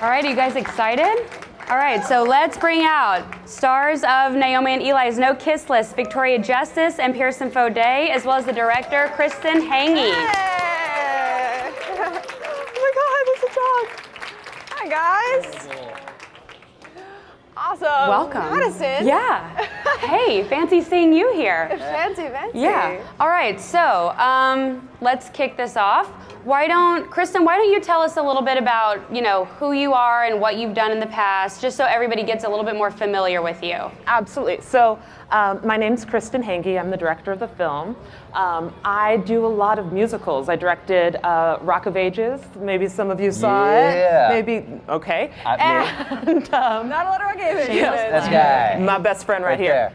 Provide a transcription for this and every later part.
All right, are you guys excited? All right, so let's bring out stars of Naomi and Eli's No Kiss List, Victoria Justice and Pearson Faudet, as well as the director, Kristen Hange. Hey. Oh my God, there's a dog. Hi, guys. Awesome. Welcome. Madison. Yeah. Hey, fancy seeing you here. Fancy. Yeah. All right, so let's kick this off. Kristen, why don't you tell us a little bit about, who you are and what you've done in the past, just so everybody gets a little bit more familiar with you. Absolutely. So my name's Kristen Hange. I'm the director of the film. I do a lot of musicals. I directed Rock of Ages. Maybe some of you saw it. Maybe, okay. And not a lot of Rock of Ages. That's guy. My best friend right here.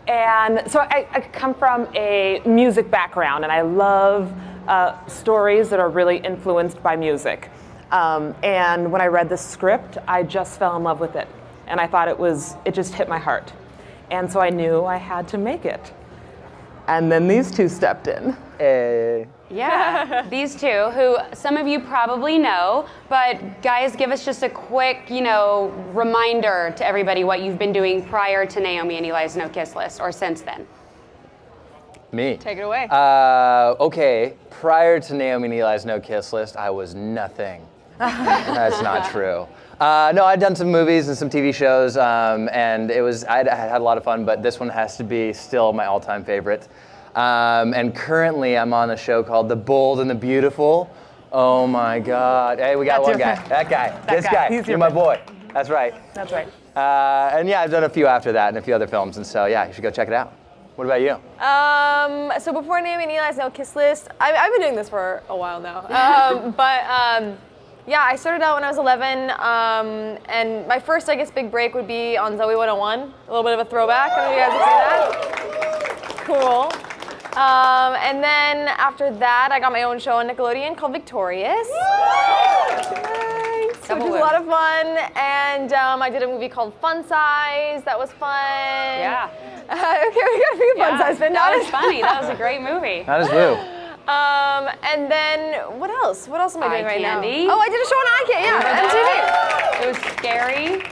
And so I come from a music background, and I love stories that are really influenced by music. And when I read the script, I just fell in love with it. And I thought it just hit my heart. And so I knew I had to make it. And then these two stepped in. Yeah, these two, who some of you probably know, but guys, give us just a quick, reminder to everybody what you've been doing prior to Naomi and Eli's No Kiss List, or since then. Me. Take it away. Okay, prior to Naomi and Eli's No Kiss List, I was nothing. That's not true. No, I'd done some movies and some TV shows, and I had a lot of fun, but this one has to be still my all-time favorite. And currently I'm on a show called The Bold and the Beautiful. Oh my God. Hey, we got one guy. That guy. This guy. You're my boy. That's right. That's right. And yeah, I've done a few after that and a few other films, and so yeah, you should go check it out. What about you? So before Naomi and Eli's No Kiss List, I've been doing this for a while now. Yeah, I started out when I was 11, and my first, I guess, big break would be on Zoe 101. A little bit of a throwback. I don't know if you guys have seen that. Cool. And then after that, I got my own show on Nickelodeon called Victorious. Which was a lot of fun. And I did a movie called Fun Size. That was fun. Yeah. Okay, we got a few Fun Size. But that was funny. That was a great movie. That is woo. And then what else? What else am I doing right now? Candy. Oh, I did a show on Eye Candy. Yeah, MTV. It was scary.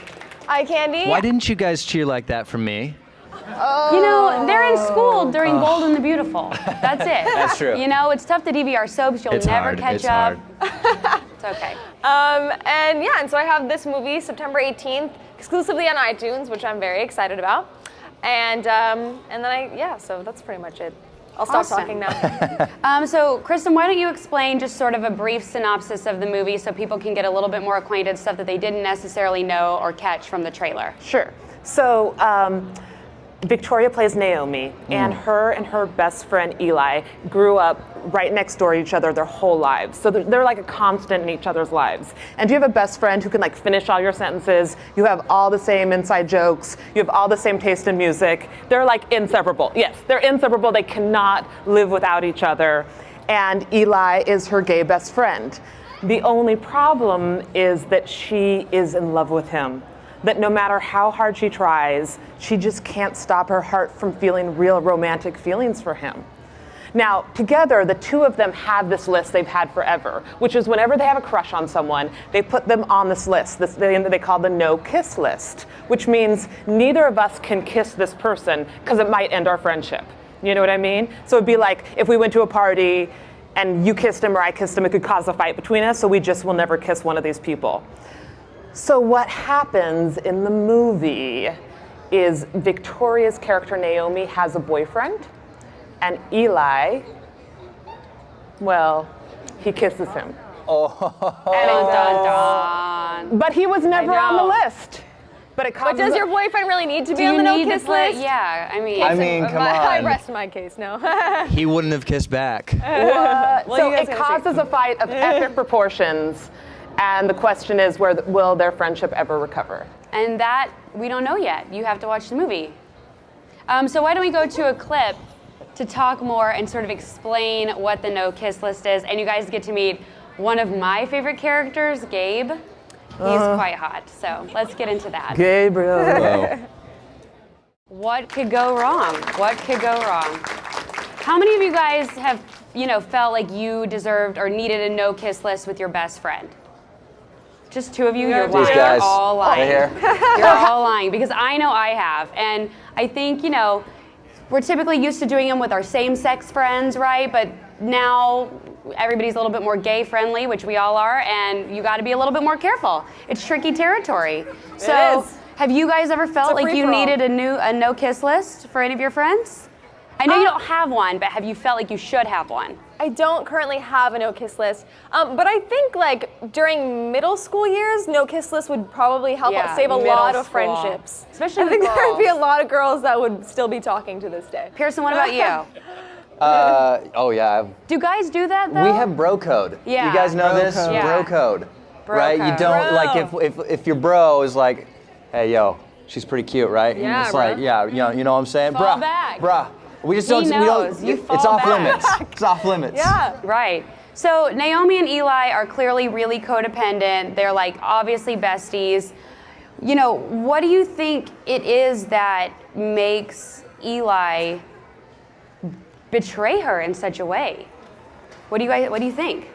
Eye Candy. Why didn't you guys cheer like that for me? They're in school during Bold and the Beautiful. That's it. That's true. It's tough to DVR soaps. You'll never catch up. Hard. It's okay. And so I have this movie September 18th exclusively on iTunes, which I'm very excited about. And then so that's pretty much it. I'll stop talking now. So, Kristen, why don't you explain just sort of a brief synopsis of the movie so people can get a little bit more acquainted, stuff that they didn't necessarily know or catch from the trailer? Sure. So Victoria plays Naomi, and her best friend Eli grew up right next door to each other their whole lives. So they're like a constant in each other's lives. And you have a best friend who can finish all your sentences. You have all the same inside jokes. You have all the same taste in music. They're inseparable. Yes, they're inseparable. They cannot live without each other. And Eli is her gay best friend. The only problem is that she is in love with him. That no matter how hard she tries, she just can't stop her heart from feeling real romantic feelings for him. Now, together, the two of them have this list they've had forever, which is whenever they have a crush on someone, they put them on this list, they call the no kiss list, which means neither of us can kiss this person because it might end our friendship. You know what I mean? So it'd be like if we went to a party and you kissed him or I kissed him, it could cause a fight between us, so we just will never kiss one of these people. So what happens in the movie is Victoria's character Naomi has a boyfriend, and Eli, he kisses him. But he was never on the list. But does your boyfriend really need to be on the no kiss list? Yeah, I mean, come on. I rest my case, no. He wouldn't have kissed back. So it causes a fight of epic proportions. And the question is, will their friendship ever recover? And that, we don't know yet. You have to watch the movie. So why don't we go to a clip to talk more and sort of explain what the no kiss list is. And you guys get to meet one of my favorite characters, Gabe. He's quite hot, so let's get into that. Gabriel. What could go wrong? What could go wrong? How many of you guys have, felt like you deserved or needed a no kiss list with your best friend? Just two of you, Yeah, you're these lying. These guys, You're all lying. right here. You're all lying because I know I have. And I think, we're typically used to doing them with our same-sex friends, right? But now everybody's a little bit more gay-friendly, which we all are, and you got to be a little bit more careful. It's tricky territory. So, is. have you guys ever felt like you free-for-all. needed a no-kiss list for any of your friends? I know you don't have one, but have you felt like you should have one? I don't currently have a no-kiss list, but I think like during middle school years, no-kiss list would probably help Yeah, save a middle lot of school. friendships. Especially I with think there would be a girls. lot of girls that would still be talking to this day. Pearson, what about you? Oh yeah, Do guys do that though? we have bro code. Yeah. You guys know this? code. Yeah. Bro code. Bro right? code. You don't Bro. like if your bro is like, hey yo, she's pretty cute, right? And Yeah, it's bro. like, yeah, you know what I'm saying? Fall Bruh. back. Bruh. We just He don't knows. You it's fall off back. limits. It's off limits. Yeah. Right. So Naomi and Eli are clearly really codependent. They're like obviously besties. What do you think it is that makes Eli betray her in such a way? What do you think?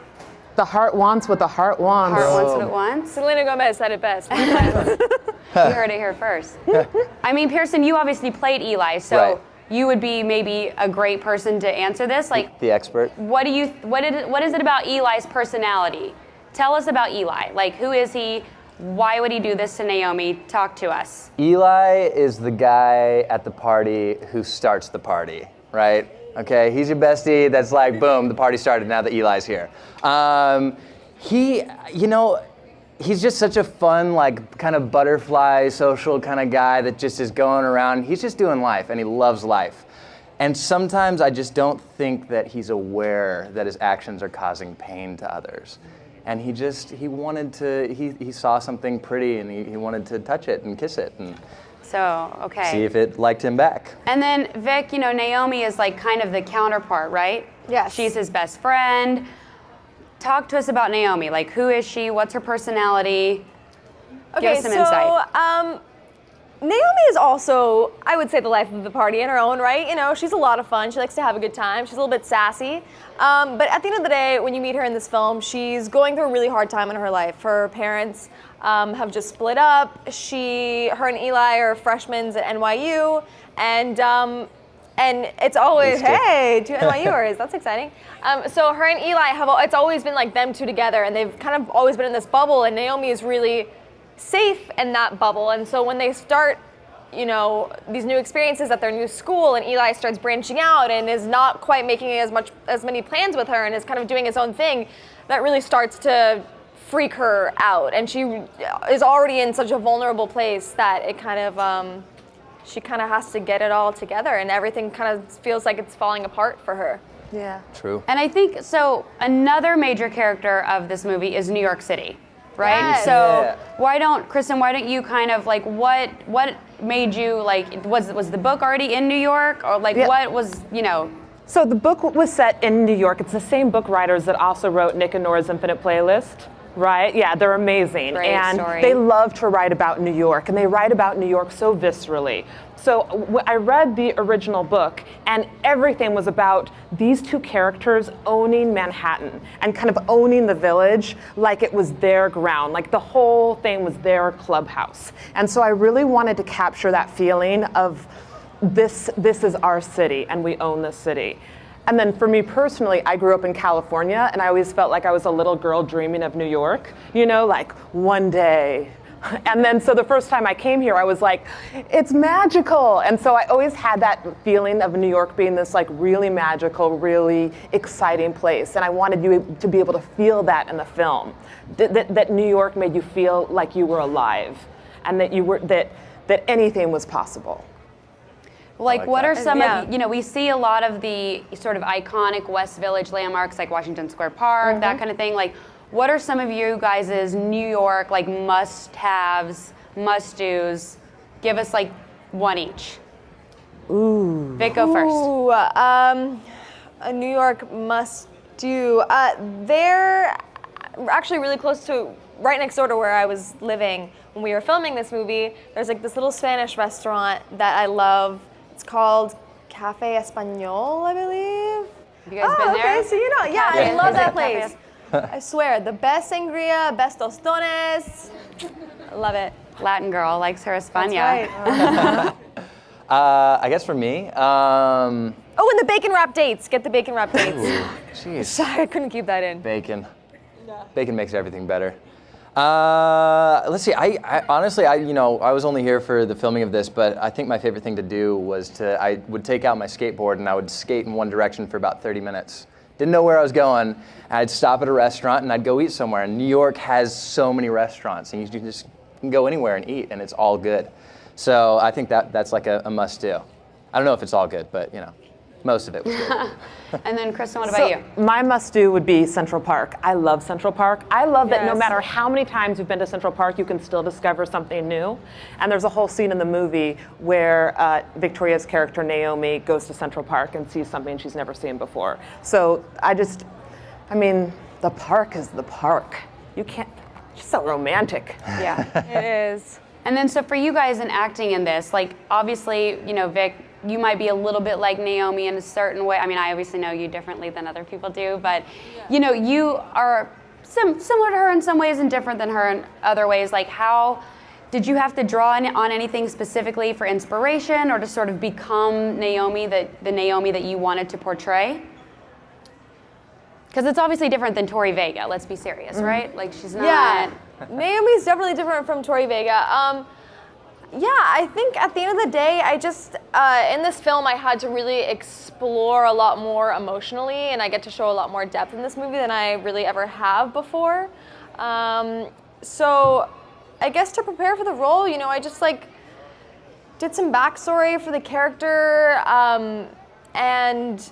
The heart wants what the heart wants. Heart wants what it wants? Selena Gomez said it best. You heard it here first. I mean, Pearson, you obviously played Eli, so Right. you would be maybe a great person to answer this. Like, The expert. what is it about Eli's personality? Tell us about Eli. Like, who is he? Why would he do this to Naomi? Talk to us. Eli is the guy at the party who starts the party, right? Okay, he's your bestie. That's like, boom, the party started now that Eli's here. He's just such a fun, like, kind of butterfly, social kind of guy that just is going around. He's just doing life, and he loves life. And sometimes I just don't think that he's aware that his actions are causing pain to others. And he saw something pretty, and he wanted to touch it and kiss it and So, okay. see if it liked him back. And then Vic, Naomi is like kind of the counterpart, right? Yes. She's his best friend. Talk to us about Naomi. Like, who is she? What's her personality? Give us some insight. Naomi is also, I would say, the life of the party in her own right. She's a lot of fun. She likes to have a good time. She's a little bit sassy. But at the end of the day, when you meet her in this film, she's going through a really hard time in her life. Her parents have just split up. Her and Eli are freshmen at NYU, and it's always, hey, two NYUers, that's exciting. So her and Eli it's always been like them two together, and they've kind of always been in this bubble, and Naomi is really safe in that bubble. And so when they start, these new experiences at their new school, and Eli starts branching out and is not quite making as many plans with her and is kind of doing his own thing, that really starts to freak her out. And she is already in such a vulnerable place that it kind of, she kind of has to get it all together, and everything kind of feels like it's falling apart for her. Yeah. True. And I think, so another major character of this movie is New York City, right? Yes. So Kristen, why don't you kind of like, what made you like, was the book already in New York? Or like, Yeah. what was, So the book was set in New York. It's the same book writers that also wrote Nick and Nora's Infinite Playlist, right? Yeah, they're amazing. Great and story. they love to write about New York, and they write about New York so viscerally. So I read the original book, and everything was about these two characters owning Manhattan and kind of owning the village like it was their ground, like the whole thing was their clubhouse. And so I really wanted to capture that feeling of this is our city, and we own this city. And then for me personally, I grew up in California, and I always felt like I was a little girl dreaming of New York, like one day. And then so the first time I came here, I was like, it's magical. And so I always had that feeling of New York being this like really magical, really exciting place. And I wanted you to be able to feel that in the film, that New York made you feel like you were alive, and that anything was possible. like what are some Yeah. of, we see a lot of the sort of iconic West Village landmarks like Washington Square Park, that kind of thing. Like, what are some of you guys' New York like must-haves, must-dos? Give us like one each. Ooh. Vic, go first. Ooh, a New York must-do. They're actually really close to, right next door to where I was living when we were filming this movie. There's like this little Spanish restaurant that I love. It's called Cafe Español, I believe. Have you guys been there? Okay, so yeah, I Cafe- love is that it place. Cafe- I swear, the best sangria, best tostones. I love it. Latin girl likes her España. That's right. I guess for me, Oh, and the bacon wrap dates. Get the bacon wrap dates. jeez, Sorry, I couldn't keep that in. bacon. Bacon makes everything better. Let's see. I honestly, I was only here for the filming of this, but I think my favorite thing to do was I would take out my skateboard and I would skate in one direction for about 30 minutes. Didn't know where I was going. And I'd stop at a restaurant and I'd go eat somewhere. And New York has so many restaurants, and you just can go anywhere and eat, and it's all good. So I think that's like a must-do. I don't know if it's all good, but most of it was good. And then Kristen, what about you? My must-do would be Central Park. I love Central Park. I love that no Yes. matter how many times you've been to Central Park, you can still discover something new. And there's a whole scene in the movie where Victoria's character Naomi goes to Central Park and sees something she's never seen before. So the park is the park. You can't. It's so romantic. Yeah. It is. And then so for you guys in acting in this, like obviously, Vic, you might be a little bit like Naomi in a certain way. I mean, I obviously know you differently than other people do, but you are similar to her in some ways and different than her in other ways. Like how did you have to draw on anything specifically for inspiration or to sort of become Naomi, the Naomi that you wanted to portray? Because it's obviously different than Tori Vega, let's be serious, right? Like she's not... Yeah, Naomi's definitely different from Tori Vega. Yeah, I think at the end of the day, I just, in this film, I had to really explore a lot more emotionally, and I get to show a lot more depth in this movie than I really ever have before. So I guess to prepare for the role, I just did some backstory for the character, and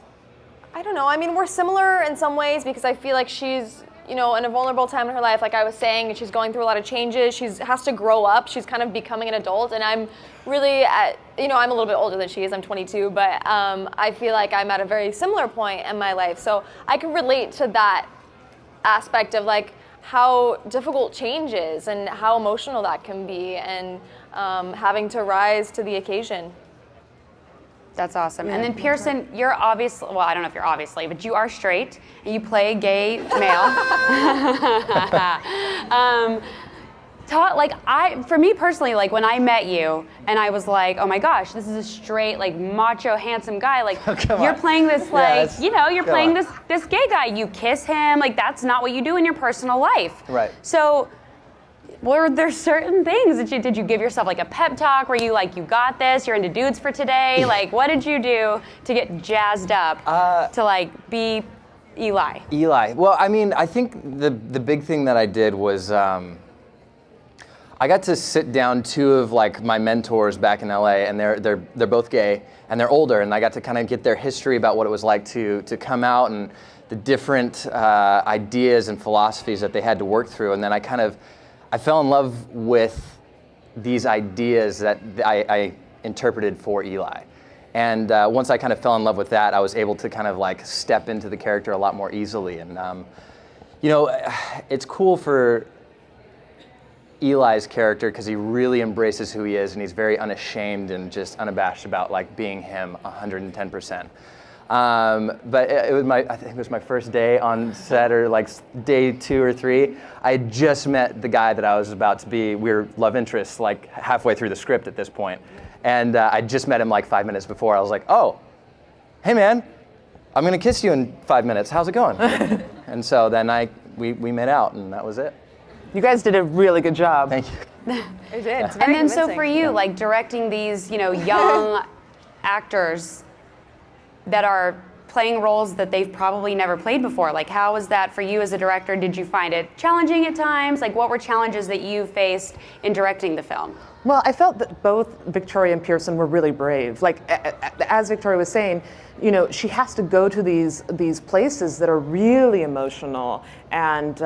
I don't know, I mean, we're similar in some ways because I feel like she's, in a vulnerable time in her life, like I was saying, and she's going through a lot of changes. She has to grow up. She's kind of becoming an adult, and I'm really I'm a little bit older than she is. I'm 22, but I feel like I'm at a very similar point in my life. So I can relate to that aspect of how difficult change is and how emotional that can be, and having to rise to the occasion. That's awesome. And then Pearson, you're obviously, well, I don't know if you're obviously, but you are straight and you play a gay male. For me personally, when I met you and I was like, oh my gosh, this is a straight, macho, handsome guy. You're playing this, you're playing this gay guy. You kiss him. That's not what you do in your personal life. Right. So, were there certain things that did you give yourself a pep talk where you you got this, you're into dudes for today? What did you do to get jazzed up to be Eli? Eli. Well, I mean, I think the big thing that I did was I got to sit down two of my mentors back in LA, and they're both gay and they're older, and I got to kind of get their history about what it was like to come out and the different ideas and philosophies that they had to work through, and then I fell in love with these ideas that I interpreted for Eli. And once I kind of fell in love with that, I was able to kind of step into the character a lot more easily. And, it's cool for Eli's character because he really embraces who he is, and he's very unashamed and just unabashed about being him 110%. But I think it was my first day on set, or day 2 or 3. I had just met the guy that I was about to be. We were love interests halfway through the script at this point. And I just met him 5 minutes before. I was like, oh, hey man, I'm gonna kiss you in 5 minutes. How's it going? And so then we made out, and that was it. You guys did a really good job. Thank you. I did. It's And very then so convincing. for you, directing these, young actors that are playing roles that they've probably never played before. How was that for you as a director? Did you find it challenging at times? What were challenges that you faced in directing the film? Well, I felt that both Victoria and Pearson were really brave. As Victoria was saying, she has to go to these places that are really emotional and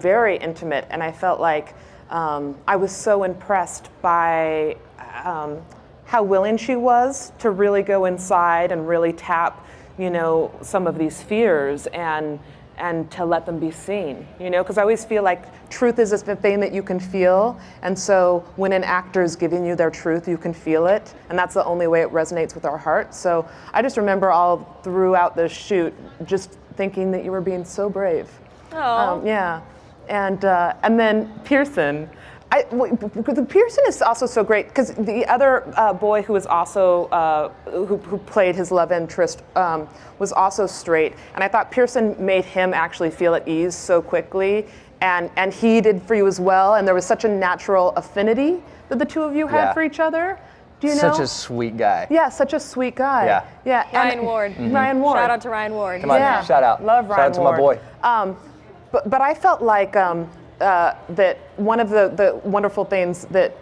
very intimate. And I felt I was so impressed by how willing she was to really go inside and really tap, some of these fears and to let them be seen, because I always feel truth is a thing that you can feel. And so when an actor is giving you their truth, you can feel it. And that's the only way it resonates with our hearts. So I just remember all throughout the shoot, just thinking that you were being so brave. Yeah, and then Pearson. Pearson is also so great because the other boy who was also who played his love interest was also straight, and I thought Pearson made him actually feel at ease so quickly, and he did for you as well, and there was such a natural affinity that the two of you had for each other. Do you know? Such a sweet guy. Yeah, such a sweet guy. Yeah. Ryan Ward. Ryan Ward. Shout out to Ryan Ward. Come on, shout out. Love Ryan Shout out to Ward. my boy. But I felt like that one of the wonderful things that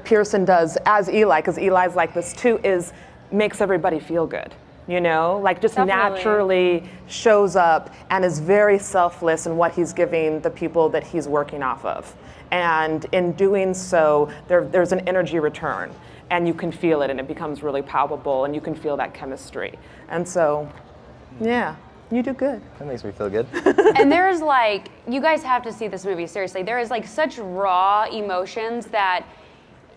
Pearson does as Eli, because Eli's like this too, is makes everybody feel good. You know, like just Definitely. naturally shows up and is very selfless in what he's giving the people that he's working off of. And in doing so, there's an energy return, and you can feel it, and it becomes really palpable, and you can feel that chemistry. And so, yeah, you do good. That makes me feel good. And there's like, you guys have to see this movie, seriously. There is like such raw emotions that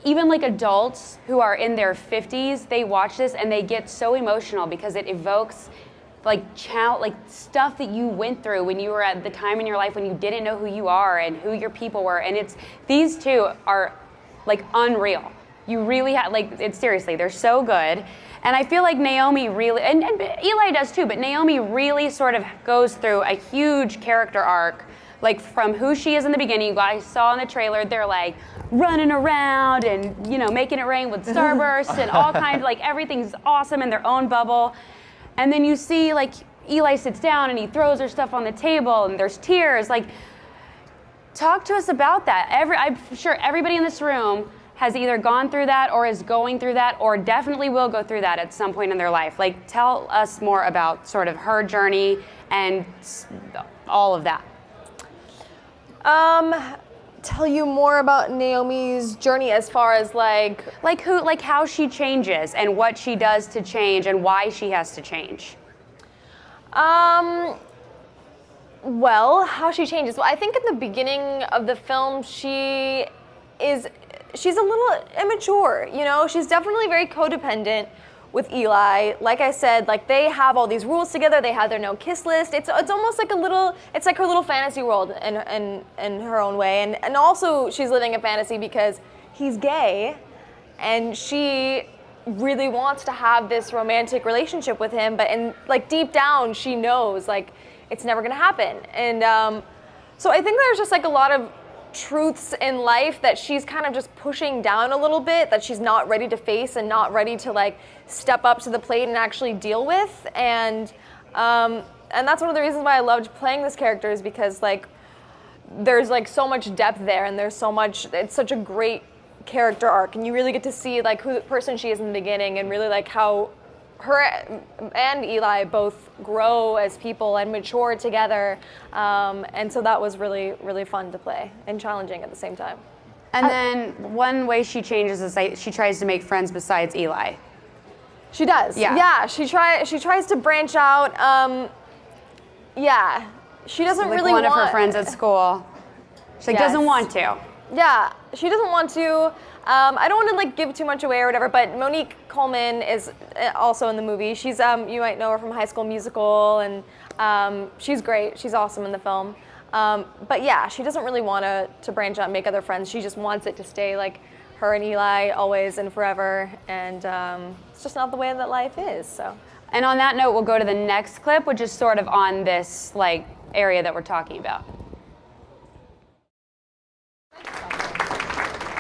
even like adults who are in their 50s, they watch this and they get so emotional because it evokes like stuff that you went through when you were at the time in your life when you didn't know who you are and who your people were. And these two are like unreal. You really have, like, it's seriously, they're so good. And I feel like Naomi really, and Eli does too, but Naomi really sort of goes through a huge character arc, like from who she is in the beginning. You guys saw in the trailer, they're like running around and, you know, making it rain with starbursts and all kinds, like everything's awesome in their own bubble. And then you see like Eli sits down and he throws her stuff on the table and there's tears. Like, talk to us about that. I'm sure everybody in this room has either gone through that or is going through that or definitely will go through that at some point in their life. Like, tell us more about sort of her journey and all of that. Tell you more about Naomi's journey as far as like how she changes and what she does to change and why she has to change. Well, how she changes. Well, I think in the beginning of the film, she's a little immature, you know? She's definitely very codependent with Eli. Like I said, like they have all these rules together. They have their no kiss list. It's almost like it's like her little fantasy world in her own way. And also she's living a fantasy because he's gay and she really wants to have this romantic relationship with him, but like deep down she knows like it's never gonna happen. And so I think there's just like a lot of truths in life that she's kind of just pushing down a little bit, that she's not ready to face and not ready to like step up to the plate and actually deal with. And that's one of the reasons why I loved playing this character, is because like there's like so much depth there, and there's so much, it's such a great character arc, and you really get to see like who the person she is in the beginning, and really like how her and Eli both grow as people and mature together, and so that was really, really fun to play and challenging at the same time. And then one way she changes is she tries to make friends besides Eli. She does. Yeah. She tries to branch out. Yeah. She doesn't like really one want of her friends at school. She like, doesn't want to. Yeah, she doesn't want to. I don't want to like give too much away or whatever, but Monique Coleman is also in the movie. She's you might know her from High School Musical, and she's great. She's awesome in the film. But yeah, she doesn't really want to branch out and make other friends. She just wants it to stay like her and Eli always and forever, and it's just not the way that life is. So. And on that note, we'll go to the next clip, which is sort of on this like area that we're talking about.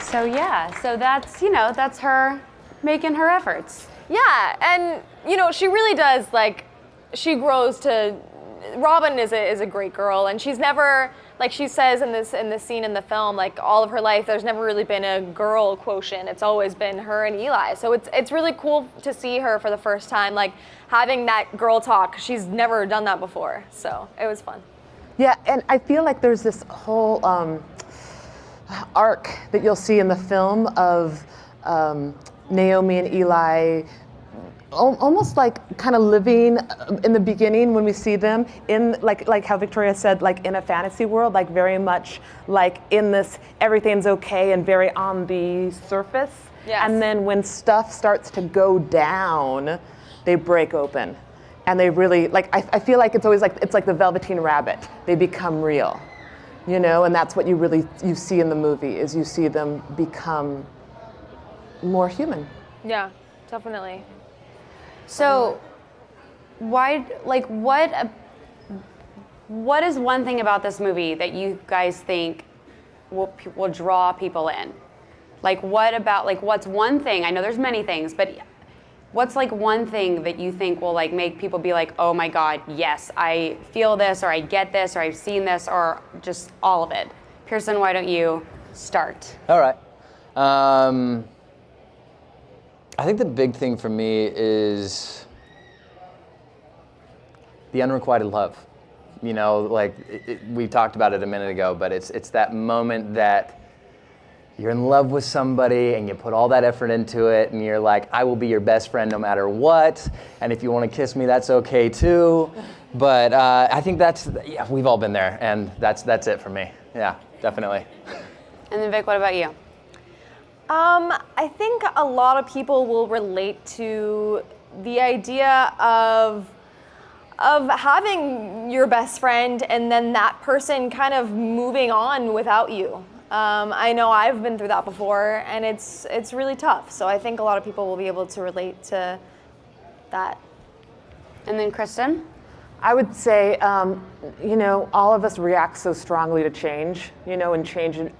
So yeah, so that's her making her efforts. Yeah, and she really does, like, she grows to, Robin is a great girl, and she's never, like she says in this scene in the film, like all of her life, there's never really been a girl quotient. It's always been her and Eli. So it's really cool to see her for the first time, like having that girl talk. She's never done that before, so it was fun. Yeah, and I feel like there's this whole arc that you'll see in the film of Naomi and Eli almost like kind of living in the beginning when we see them in like how Victoria said, like in a fantasy world, like very much like in this everything's okay and very on the surface. Yes. And then when stuff starts to go down, they break open. and they really like. I feel like it's always like it's like the Velveteen Rabbit. They become real, you know, and that's what you see in the movie is you see them become more human. Yeah, definitely. So, why, like, what is one thing about this movie that you guys think will draw people in? Like, what's one thing? I know there's many things, but what's like one thing that you think will like make people be like, oh my God, yes, I feel this, or I get this, or I've seen this, or just all of it? Pearson, why don't you start? All right. I think the big thing for me is the unrequited love. You know, like we talked about it a minute ago, but it's that moment that you're in love with somebody and you put all that effort into it and you're like, I will be your best friend no matter what. And if you want to kiss me, that's okay too. But I think we've all been there, and that's it for me. Yeah, definitely. And then Vic, what about you? I think a lot of people will relate to the idea of having your best friend and then that person kind of moving on without you. I know I've been through that before, and it's really tough. So I think a lot of people will be able to relate to that. And then Kristen? I would say, you know, all of us react so strongly to change, you know, and change it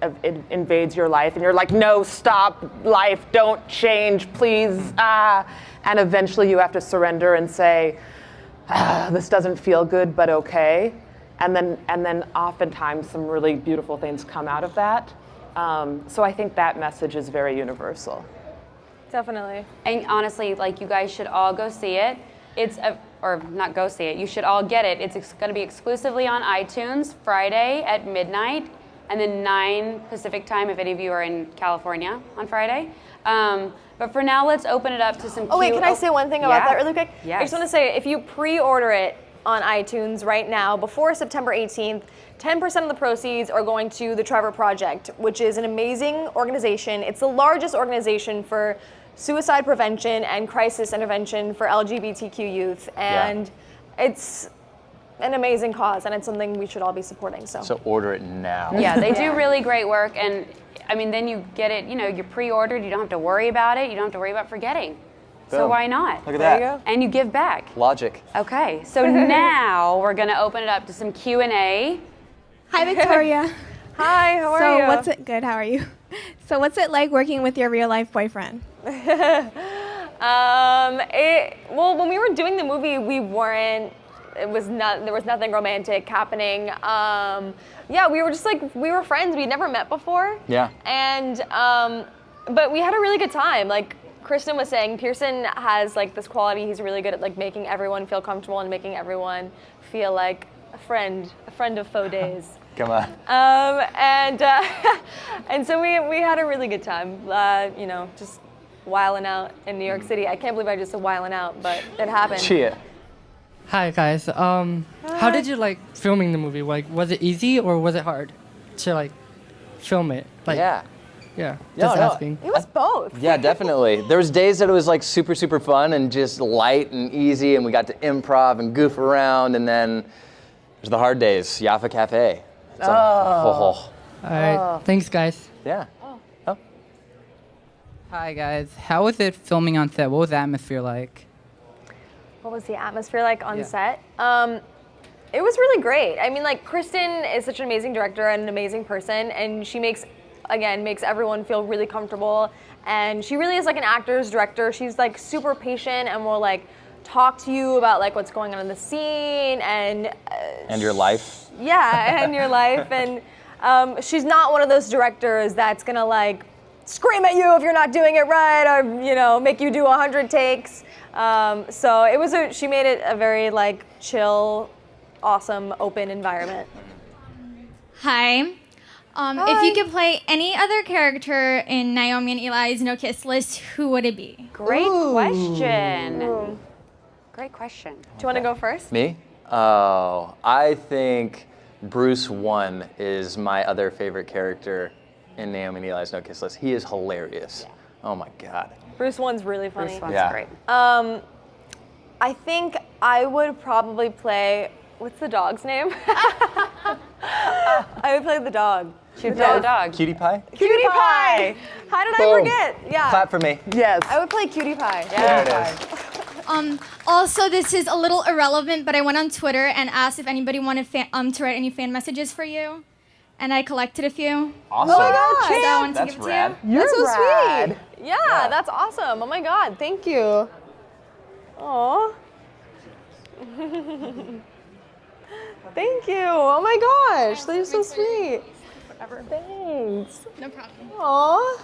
invades your life, and you're like, no, stop, life, don't change, please, and eventually you have to surrender and say, this doesn't feel good, but okay, and then oftentimes some really beautiful things come out of that. So I think that message is very universal. Definitely. And honestly, like, you guys should all go see it. Or not go see it, you should all get it. It's going to be exclusively on iTunes Friday at midnight, and then 9 Pacific time if any of you are in California on Friday. But for now, let's open it up to some Oh wait, can I say one thing about that really quick? Yes. I just want to say, if you pre-order it on iTunes right now before September 18th, 10% of the proceeds are going to the Trevor Project, which is an amazing organization. It's the largest organization for suicide prevention and crisis intervention for LGBTQ youth, and it's an amazing cause, and it's something we should all be supporting. So order it now. Yeah, they do really great work, and I mean, then you get it, you know, you're pre-ordered, you don't have to worry about it, you don't have to worry about forgetting. So Boom. why not? Look at there that. you go. And you give back. Logic. Okay, so now we're gonna open it up to some Q&A. Hi, Victoria. Hi, how are you? So what's it? Good. How are you? So what's it like working with your real life boyfriend? Well, when we were doing the movie, there was nothing romantic happening. Yeah, we were just like, we were friends. We'd never met before. Yeah. And, but we had a really good time. Like Kristen was saying, Pearson has like this quality. He's really good at like making everyone feel comfortable and making everyone feel like a friend of faux days. Come on. And so we had a really good time, you know, just wilding out in New York City. I can't believe I just said wilding out, but it happened. Cheer. Hi guys. How did you like filming the movie? Like, was it easy or was it hard to like film it? Like, Yeah. Yeah. No, Just no. asking. It was both. Yeah, definitely. There was days that it was like super, super fun and just light and easy, and we got to improv and goof around, and then there's the hard days, Jaffa Cafe. It's All right. Thanks, guys. Yeah. Hi guys, how was it filming on set? What was the atmosphere like? What was the atmosphere like on Yeah. set? It was really great. I mean, like, Kristen is such an amazing director and an amazing person, and she makes everyone feel really comfortable. And she really is like an actor's director. She's like super patient and will like talk to you about like what's going on in the scene and your life. yeah, and your life. And she's not one of those directors that's gonna like scream at you if you're not doing it right, or you know, make you do 100 takes. So it was she made it a very like chill, awesome, open environment. Hi. If you could play any other character in Naomi and Eli's No Kiss list, who would it be? Great question. Great question. Do you want to go first? Me? Oh, I think Bruce 1 is my other favorite character in Naomi and Eli's No Kiss List. He is hilarious. Oh my God. Bruce 1's really funny. Bruce one's Yeah. great. I think I would probably play, what's the dog's name? I would play the dog. She'd play the dog. Cutie Pie? Cutie Pie! How did I Boom. forget? Yeah. Clap for me. Yes. I would play Cutie Pie. There it is. Also, this is a little irrelevant, but I went on Twitter and asked if anybody wanted to write any fan messages for you, and I collected a few. Awesome. Oh my gosh. So I wanted to That's give it rad. to you. That's so rad. sweet. Yeah, that's awesome. Oh my God, thank you. Aw. Thank you. Oh my gosh, they're so sweet. Thanks. No problem. Aw,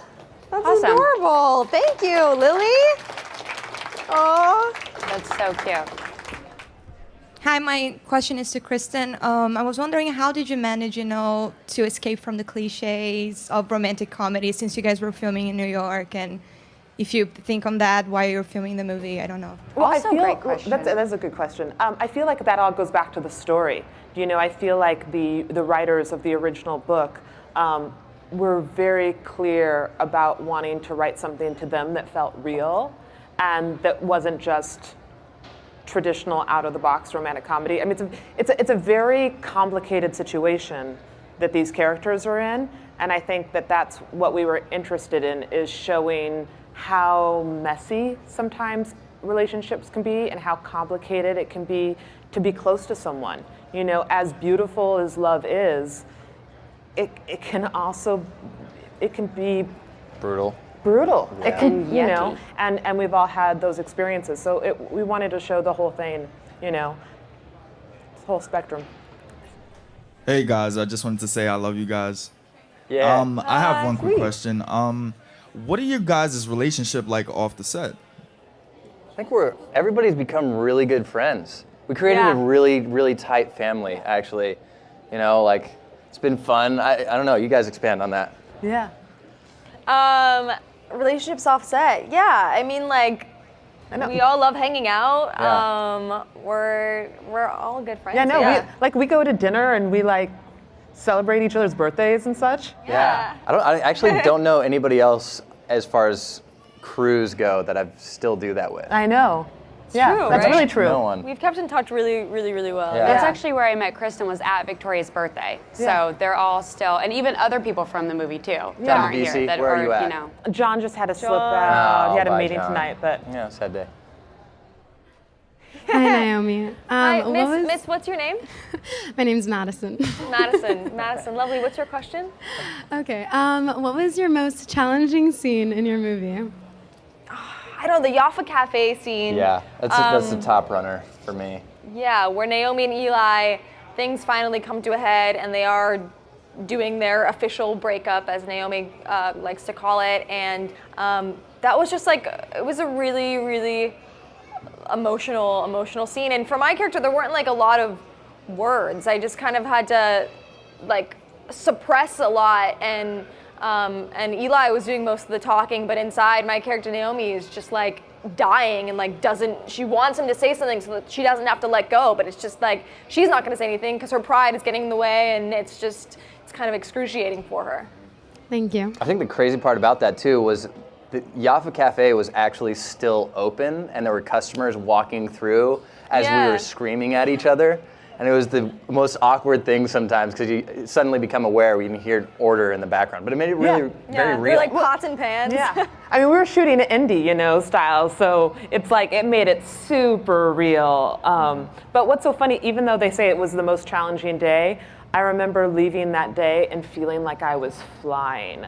that's Awesome. adorable. Thank you, Lily. Aw. That's so cute. Hi, my question is to Kristen. I was wondering, how did you manage, to escape from the cliches of romantic comedy since you guys were filming in New York? And if you think on that, why you're filming the movie, I don't know. Well, Also great question. That's a good question. I feel like that all goes back to the story. I feel like the writers of the original book were very clear about wanting to write something to them that felt real and that wasn't just traditional out-of-the-box romantic comedy. I mean, it's a very complicated situation that these characters are in, and I think that that's what we were interested in, is showing how messy sometimes relationships can be and how complicated it can be to be close to someone. As beautiful as love is, it can be Brutal. brutal. Yeah. It can, Yucky. and we've all had those experiences. So we wanted to show the whole thing, this whole spectrum. Hey guys, I just wanted to say I love you guys. Yeah. I have one quick question. What are your guys' relationship like off the set? I think everybody's become really good friends. We created Yeah. a really, really tight family, actually. It's been fun. I don't know, you guys expand on that. Yeah. Relationships offset. Yeah, I mean, we all love hanging out. Yeah. We're all good friends. Yeah, no, we go to dinner and we celebrate each other's birthdays and such. Yeah. I actually don't know anybody else as far as crews go that I still do that with. I know. Yeah, true, that's right? really true. No one. We've kept in touch really, really, really well. Yeah. That's Yeah. actually where I met Kristen, was at Victoria's birthday. Yeah. So they're all still, and even other people from the movie too that Yeah. aren't VC, here. That where are you at? John just had to slip John. out. He had a bye, meeting John. tonight, but Yeah, sad day. Hi, Naomi. Hi, what Miss, was- Miss, what's your name? My name's Madison. Madison, lovely. What's your question? Okay. What was your most challenging scene in your movie? I don't know, the Jaffa Cafe scene. Yeah, that's the top runner for me. Yeah, where Naomi and Eli, things finally come to a head and they are doing their official breakup, as Naomi likes to call it. And that was just it was a really, really emotional scene. And for my character, there weren't a lot of words. I just kind of had to suppress a lot, and Eli was doing most of the talking, but inside my character Naomi is just dying and she wants him to say something so that she doesn't have to let go, but it's just she's not going to say anything because her pride is getting in the way, and it's kind of excruciating for her. Thank you. I think the crazy part about that too was the Jaffa Cafe was actually still open, and there were customers walking through as we Yeah. were screaming at each other. And it was the most awkward thing sometimes because you suddenly become aware when you hear order in the backckground. But it made it really very real. They're pots and pans. yeah. I mean, we were shooting indie, style, so it's it made it super real. But what's so funny, even though they say it was the most challenging day, I remember leaving that day and feeling like I was flying.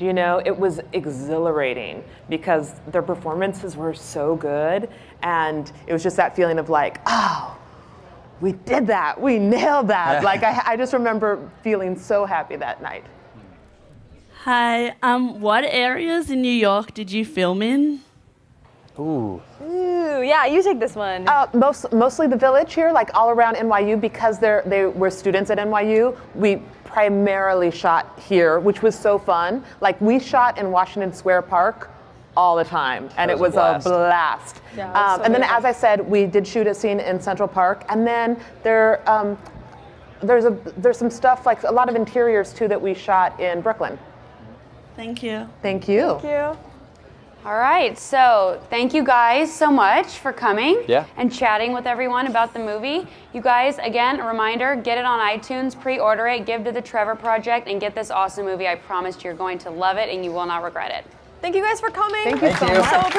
It was exhilarating because their performances were so good, and it was just that feeling of oh, we did that, we nailed that. I just remember feeling so happy that night. Hi, what areas in New York did you film in? Ooh. Ooh, yeah, you take this one. Mostly the Village here, all around NYU, because they were students at NYU. We primarily shot here, which was so fun. We shot in Washington Square Park all the time, and it was a blast. Yeah, it was so and then, beautiful. as I said, we did shoot a scene in Central Park, and then there's some stuff, a lot of interiors too, that we shot in Brooklyn. Thank you. Thank you. Thank you. All right, so thank you guys so much for coming and chatting with everyone about the movie. You guys, again, a reminder, get it on iTunes, pre-order it, give to the Trevor Project, and get this awesome movie. I promise you're going to love it and you will not regret it. Thank you guys for coming. Thank you so much. So appreciate